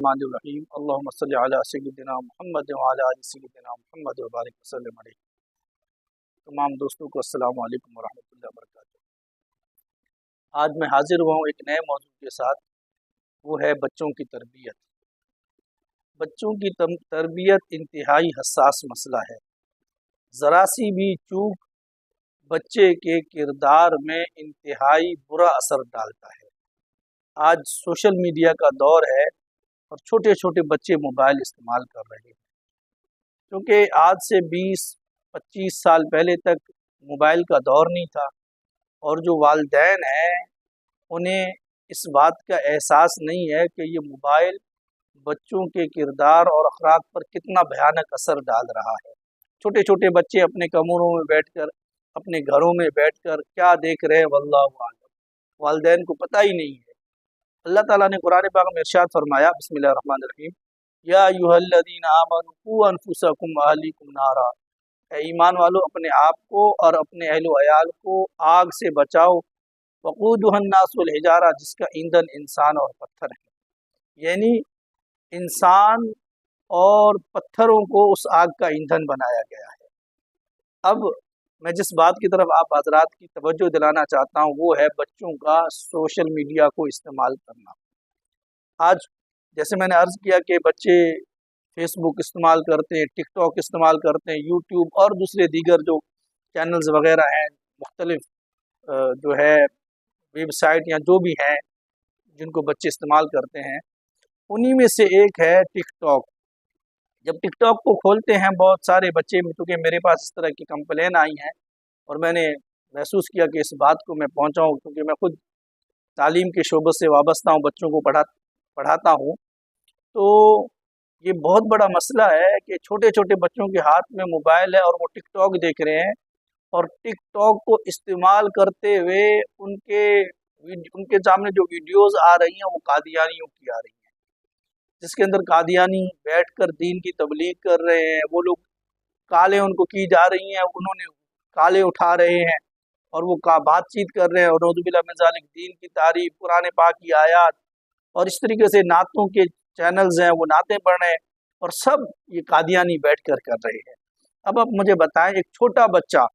الرحیم اللہم صلی علی سیدنا محمد وعلی آل سیدنا محمد وبارک وسلم علیہ۔ تمام دوستوں کو السلام علیکم ورحمۃ اللہ وبرکاتہ۔ آج میں حاضر ہوا ہوں ایک نئے موضوع کے ساتھ، وہ ہے بچوں کی تربیت۔ بچوں کی تربیت انتہائی حساس مسئلہ ہے۔ ذرا سی بھی چوک بچے کے کردار میں انتہائی برا اثر ڈالتا ہے۔ آج سوشل میڈیا کا دور ہے اور چھوٹے چھوٹے بچے موبائل استعمال کر رہے ہیں، کیونکہ آج سے 20-25 سال پہلے تک موبائل کا دور نہیں تھا، اور جو والدین ہیں انہیں اس بات کا احساس نہیں ہے کہ یہ موبائل بچوں کے کردار اور اخلاق پر کتنا بھیانک اثر ڈال رہا ہے۔ چھوٹے چھوٹے بچے اپنے کمروں میں بیٹھ کر، اپنے گھروں میں بیٹھ کر کیا دیکھ رہے ہیں واللہ عالم، والدین کو پتہ ہی نہیں ہے۔ اللہ تعالیٰ نے قرآن پاک میں ارشاد فرمایا، بسم اللہ الرحمن الرحیم، یا ایھا الذین آمنوا قوا انفسکم واہلیکم نارا، اے ایمان والو اپنے آپ کو اور اپنے اہل و عیال کو آگ سے بچاؤ، وقودھا الناس والحجارہ، جس کا ایندھن انسان اور پتھر ہے، یعنی انسان اور پتھروں کو اس آگ کا ایندھن بنایا گیا ہے۔ اب میں جس بات کی طرف آپ حضرات کی توجہ دلانا چاہتا ہوں وہ ہے بچوں کا سوشل میڈیا کو استعمال کرنا۔ آج جیسے میں نے عرض کیا کہ بچے فیس بک استعمال کرتے ہیں، ٹک ٹاک استعمال کرتے ہیں، یوٹیوب اور دوسرے دیگر جو چینلز وغیرہ ہیں، مختلف جو ہے ویب سائٹ یا جو بھی ہیں جن کو بچے استعمال کرتے ہیں، انہی میں سے ایک ہے ٹک ٹاک۔ جب ٹک ٹاک کو کھولتے ہیں بہت سارے بچے، کیونکہ میرے پاس اس طرح کی کمپلین آئی ہیں اور میں نے محسوس کیا کہ اس بات کو میں پہنچاؤں، کیونکہ میں خود تعلیم کے شعبے سے وابستہ ہوں، بچوں کو پڑھاتا ہوں، تو یہ بہت بڑا مسئلہ ہے کہ چھوٹے چھوٹے بچوں کے ہاتھ میں موبائل ہے اور وہ ٹک ٹاک دیکھ رہے ہیں، اور ٹک ٹاک کو استعمال کرتے ہوئے ان کے سامنے جو ویڈیوز آ رہی ہیں وہ قادیانیوں کی آ رہی ہیں، جس کے اندر قادیانی بیٹھ کر دین کی تبلیغ کر رہے ہیں، وہ لوگ کالے ان کو کی جا رہی ہیں، انہوں نے کالے اٹھا رہے ہیں اور وہ بات چیت کر رہے ہیں، اور نعوذ باللہ من ذالک دین کی تعریف، قرآن پاک کی آیات، اور اس طریقے سے نعتوں کے چینلز ہیں وہ نعتیں پڑھ رہے ہیں، اور سب یہ قادیانی بیٹھ کر رہے ہیں۔ اب آپ مجھے بتائیں، ایک چھوٹا بچہ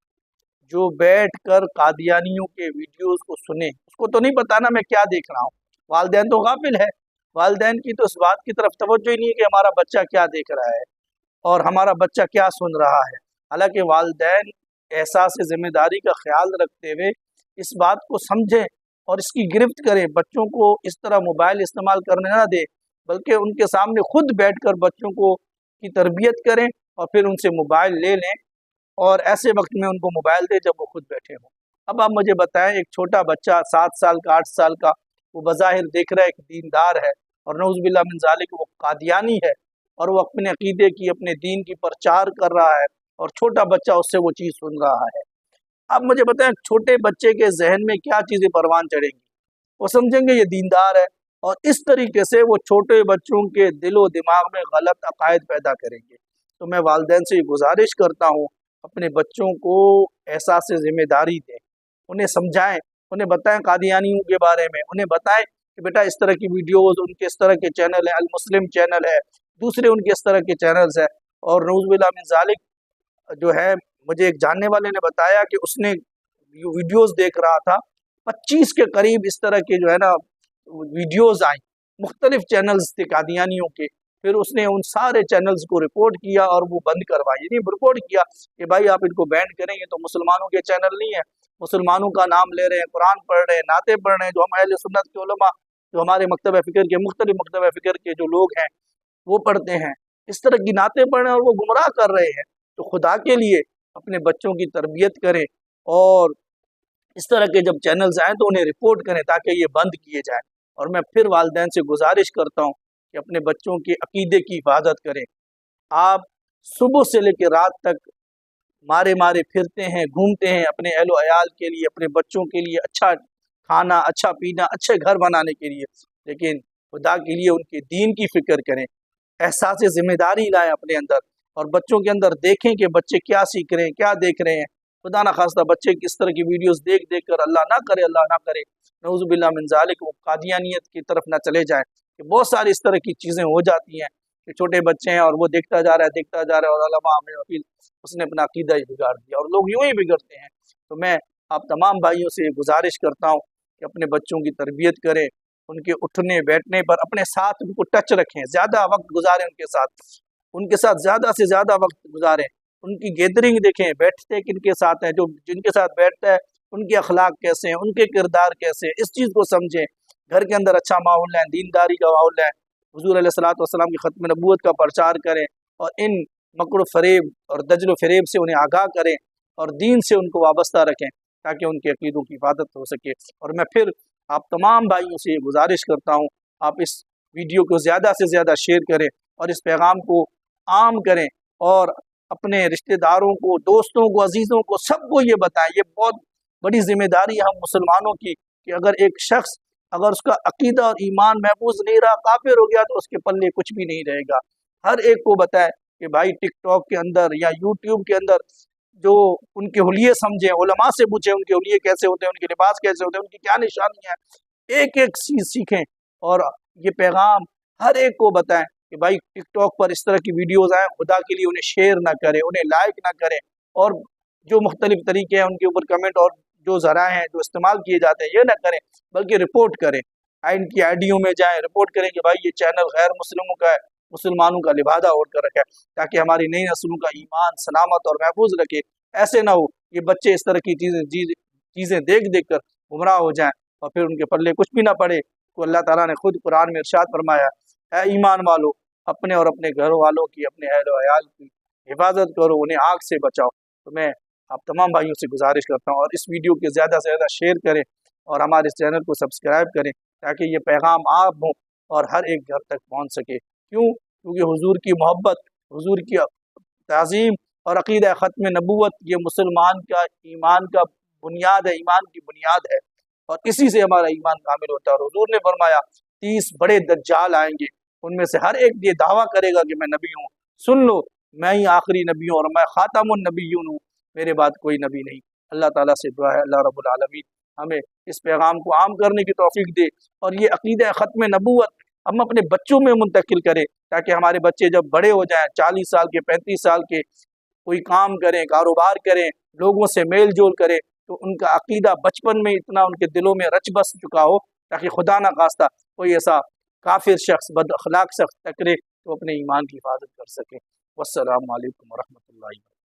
جو بیٹھ کر قادیانیوں کے ویڈیوز کو سنے، اس کو تو نہیں پتا نا میں کیا دیکھ رہا ہوں، والدین تو غافل ہے، والدین کی تو اس بات کی طرف توجہ ہی نہیں ہے کہ ہمارا بچہ کیا دیکھ رہا ہے اور ہمارا بچہ کیا سن رہا ہے۔ حالانکہ والدین احساس ذمہ داری کا خیال رکھتے ہوئے اس بات کو سمجھیں اور اس کی گرفت کریں، بچوں کو اس طرح موبائل استعمال کرنے نہ دیں، بلکہ ان کے سامنے خود بیٹھ کر بچوں کو کی تربیت کریں اور پھر ان سے موبائل لے لیں، اور ایسے وقت میں ان کو موبائل دیں جب وہ خود بیٹھے ہوں۔ اب آپ مجھے بتائیں، ایک چھوٹا بچہ 7 سال کا 8 سال کا، وہ بظاہر دیکھ رہا ہے ایک دیندار ہے، اور نعوذ باللہ من ذالک وہ قادیانی ہے، اور وہ اپنے عقیدے کی، اپنے دین کی پرچار کر رہا ہے، اور چھوٹا بچہ اس سے وہ چیز سن رہا ہے۔ اب مجھے بتائیں، چھوٹے بچے کے ذہن میں کیا چیزیں پروان چڑھیں گی؟ وہ سمجھیں گے یہ دیندار ہے، اور اس طریقے سے وہ چھوٹے بچوں کے دل و دماغ میں غلط عقائد پیدا کریں گے۔ تو میں والدین سے یہ گزارش کرتا ہوں، اپنے بچوں کو احساس ذمہ داری دیں، انہیں سمجھائیں، انہیں بتائیں قادیانیوں کے بارے میں، انہیں بتائیں کہ بیٹا اس طرح کی ویڈیوز، ان کے اس طرح کے چینل ہیں، المسلم چینل ہے، دوسرے ان کے اس طرح کے چینلز ہیں، اور نعوذ باللہ من ذالک جو ہے، مجھے ایک جاننے والے نے بتایا کہ اس نے ویڈیوز دیکھ رہا تھا، 25 کے قریب اس طرح کے جو ہے نا ویڈیوز آئیں، مختلف چینلز تھے قادیانیوں کے، پھر اس نے ان سارے چینلز کو رپورٹ کیا اور وہ بند کروائی، یعنی رپورٹ کیا کہ بھائی آپ ان کو بین کریں گے تو مسلمانوں کے چینل نہیں ہیں، مسلمانوں کا نام لے رہے ہیں، قرآن پڑھ رہے ہیں، نعتیں پڑھ رہے ہیں، جو ہم اہل سنت کے علماء، جو ہمارے مکتبہ فکر کے مختلف مکتبہ فکر کے جو لوگ ہیں وہ پڑھتے ہیں، اس طرح کی نعتیں پڑھ رہے ہیں اور وہ گمراہ کر رہے ہیں۔ تو خدا کے لیے اپنے بچوں کی تربیت کریں، اور اس طرح کے جب چینلز آئیں تو انہیں رپورٹ کریں تاکہ یہ بند کیے جائیں۔ اور میں پھر والدین سے گزارش کرتا ہوں کہ اپنے بچوں کے عقیدے کی حفاظت کریں۔ آپ صبح سے لے کے رات تک مارے پھرتے ہیں، گھومتے ہیں اپنے اہل و عیال کے لیے، اپنے بچوں کے لیے اچھا کھانا، اچھا پینا، اچھے گھر بنانے کے لیے، لیکن خدا کے لیے ان کے دین کی فکر کریں، احساس ذمہ داری لائیں اپنے اندر، اور بچوں کے اندر دیکھیں کہ بچے کیا سیکھ رہے ہیں، کیا دیکھ رہے ہیں۔ خدا نہ خواستہ بچے کس طرح کی ویڈیوز دیکھ کر اللہ نہ کرے نعوذ باللہ من ذالک وہ قادیانیت کی طرف نہ چلے جائیں۔ کہ بہت ساری اس طرح کی چیزیں ہو جاتی ہیں کہ چھوٹے بچے ہیں اور وہ دیکھتا جا رہا ہے اور علماء میں وکیل اس نے اپنا عقیدہ ہی بگاڑ دیا، اور لوگ یوں ہی بگڑتے ہیں۔ تو میں آپ تمام بھائیوں سے گزارش کرتا ہوں کہ اپنے بچوں کی تربیت کریں، ان کے اٹھنے بیٹھنے پر اپنے ساتھ ان کو ٹچ رکھیں، زیادہ وقت گزاریں ان کے ساتھ زیادہ سے زیادہ وقت گزاریں، ان کی گیدرنگ دیکھیں، بیٹھتے کن کے ساتھ ہیں، جن کے ساتھ بیٹھتا ہے ان کے اخلاق کیسے ہیں، ان کے کردار کیسے ہیں، اس چیز کو سمجھیں۔ گھر کے اندر اچھا ماحول ہے، دینداری کا ماحول ہے، حضور علیہ الصلوۃ والسلام کی ختم نبوت کا پرچار کریں، اور ان مکر و فریب اور دجل و فریب سے انہیں آگاہ کریں، اور دین سے ان کو وابستہ رکھیں تاکہ ان کے عقیدوں کی حفاظت ہو سکے۔ اور میں پھر آپ تمام بھائیوں سے یہ گزارش کرتا ہوں، آپ اس ویڈیو کو زیادہ سے زیادہ شیئر کریں اور اس پیغام کو عام کریں، اور اپنے رشتہ داروں کو، دوستوں کو، عزیزوں کو، سب کو یہ بتائیں۔ یہ بہت بڑی ذمہ داری ہے ہم مسلمانوں کی کہ اگر ایک شخص اگر اس کا عقیدہ اور ایمان محفوظ نہیں رہا، کافر ہو گیا، تو اس کے پلے کچھ بھی نہیں رہے گا۔ ہر ایک کو بتائے کہ بھائی ٹک ٹاک کے اندر یا یوٹیوب کے اندر جو ان کے حلیے سمجھیں، علماء سے پوچھیں ان کے حلیے کیسے ہوتے ہیں، ان کے لباس کیسے ہوتے ہیں، ان کی کیا نشانیاں ہیں، ایک ایک چیز سیکھیں، اور یہ پیغام ہر ایک کو بتائیں کہ بھائی ٹک ٹاک پر اس طرح کی ویڈیوز آئیں، خدا کے لیے انہیں شیئر نہ کریں، انہیں لائک نہ کریں، اور جو مختلف طریقے ہیں ان کے اوپر کمنٹ اور جو ذرائع ہیں جو استعمال کیے جاتے ہیں یہ نہ کریں، بلکہ رپورٹ کریں، ان کی آئیڈیوں میں جائیں، رپورٹ کریں کہ بھائی یہ چینل غیر مسلموں کا ہے، مسلمانوں کا لبادہ اوڑھ کر رکھے، تاکہ ہماری نئی نسلوں کا ایمان سلامت اور محفوظ رکھے۔ ایسے نہ ہو یہ بچے اس طرح کی چیزیں دیکھ دیکھ کر گمراہ ہو جائیں اور پھر ان کے پلے کچھ بھی نہ پڑے۔ تو اللہ تعالیٰ نے خود قرآن میں ارشاد فرمایا، اے ایمان والو، اپنے اور اپنے گھر والوں کی، اپنے اہل و عیال کی حفاظت کرو، انہیں آگ سے بچاؤ۔ تو میں آپ تمام بھائیوں سے گزارش کرتا ہوں، اور اس ویڈیو کے زیادہ سے زیادہ شیئر کریں اور ہمارے اس چینل کو سبسکرائب کریں تاکہ یہ پیغام عام ہو اور ہر ایک گھر تک پہنچ سکے۔ کیونکہ حضور کی محبت، حضور کی تعظیم اور عقیدہ ختم نبوت یہ مسلمان کا ایمان کا بنیاد ہے، ایمان کی بنیاد ہے، اور اسی سے ہمارا ایمان کامل ہوتا ہے۔ اور حضور نے فرمایا 30 بڑے دجال آئیں گے، ان میں سے ہر ایک یہ دعویٰ کرے گا کہ میں نبی ہوں، سن لو میں ہی آخری نبی ہوں اور میں خاتم النبیون ہوں، میرے بعد کوئی نبی نہیں۔ اللہ تعالیٰ سے دعا ہے اللہ رب العالمین ہمیں اس پیغام کو عام کرنے کی توفیق دے، اور یہ عقیدہ ختم نبوت ہم اپنے بچوں میں منتقل کریں تاکہ ہمارے بچے جب بڑے ہو جائیں، 40 سال کے، 35 سال کے، کوئی کام کریں، کاروبار کریں، لوگوں سے میل جول کریں، تو ان کا عقیدہ بچپن میں اتنا ان کے دلوں میں رچ بس چکا ہو تاکہ خدا نہ خواستہ کوئی ایسا کافر شخص، بد اخلاق شخص ٹکرے تو اپنے ایمان کی حفاظت کر سکے۔ والسلام علیکم ورحمۃ اللہ۔